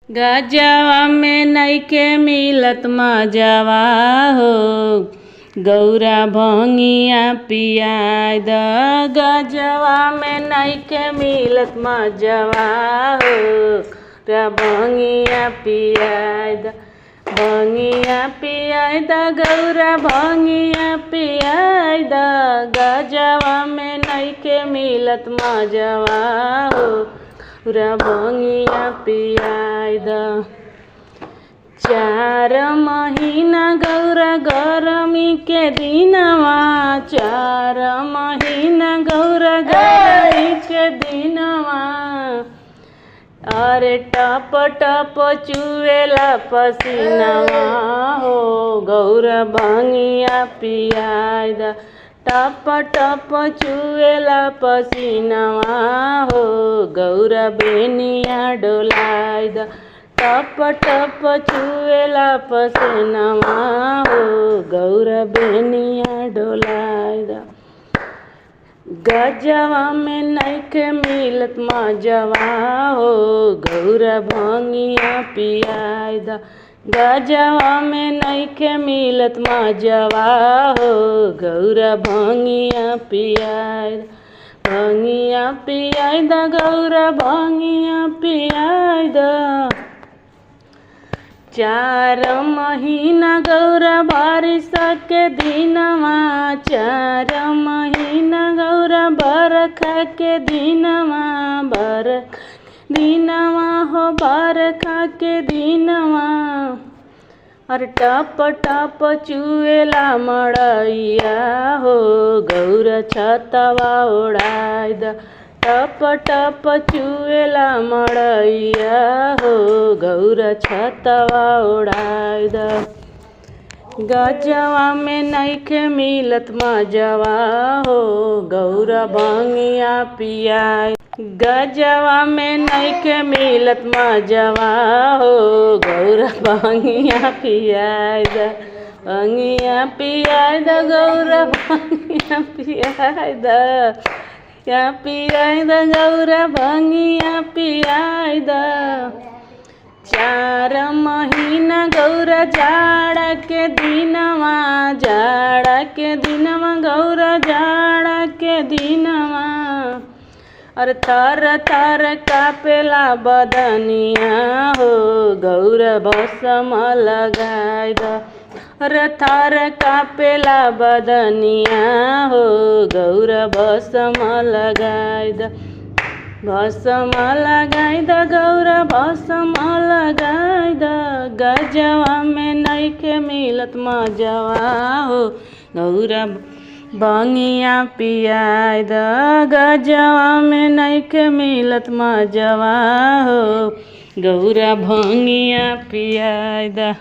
गजवा में नइखे मिलत मजवा हो, गौरा भंगिया पियाई द। गजवा में नइखे मिलत मजवा हो, गौरा भंगिया पियाई द। भंगिया पियाई द, गौरा भंगिया पियाई द। गजवा में नइखे मिलत मजवा हो, गौरा भंगिया पियाई द। 4 महीना गौरा गरमी के दिनवा, 4 महीना गौरा गरमी के दिनवा। अरे टप टप चुएला पसीनावा हो, गौरा भंगिया पियाई द। टप टप चुएला पसीनावा हो, गौरा बेनिया डोलाई द। टप टप चुएला पसीनावा हो, गौरा बेनिया डोलाई द। गजवा में नइखे मिलत मजवा हो, गौरा भंगिया पियाई द। गजवा में नइखे मिलत मजवा हो, गौरा भंगिया पियाई द। भंगिया पियाई द, गौरा भंगिया पियाई द। 4 महीना गौरा बारिश के दिनवा, 4 महीना गौरा बरखा के दिनवा। बरखा दिनवा हो, बरखा के दिनवा। और टप टप चुएला मड़ैया हो, गौरा छतवा ओढ़ाई द। टप टप चुएला मड़ैया हो, गौरा छतवा ओढ़ाई द। गजवा में नइखे मिलत मजवा हो, गौरा भंगिया पियाई। गजवा में नइखे मिलत मजवा हो, गौरा भंगिया पियाई द। भंगिया पियाई द, गौरा भंगिया पियाई द। या पियाई द, गौरा भंगिया पियाई द। 4 महीना गौरा जाड़ा के दिनवा, जाड़ा के दिनवा गौरा जाड़ा के दिनवा। और थर थर कापेला बदनिया हो, गौरा भस्म लगाई द। और थर कापेला बदनिया हो, गौरा भस्म लगाई द। भस्म लगाई द, गौरा भस्म लगाई द। गजवा में नइखे मिलत मजवा हो, गौरा भंगिया पियाई द। गजवा में नइखे मिलत मजवा हो, गौरा भंगिया पियाई द।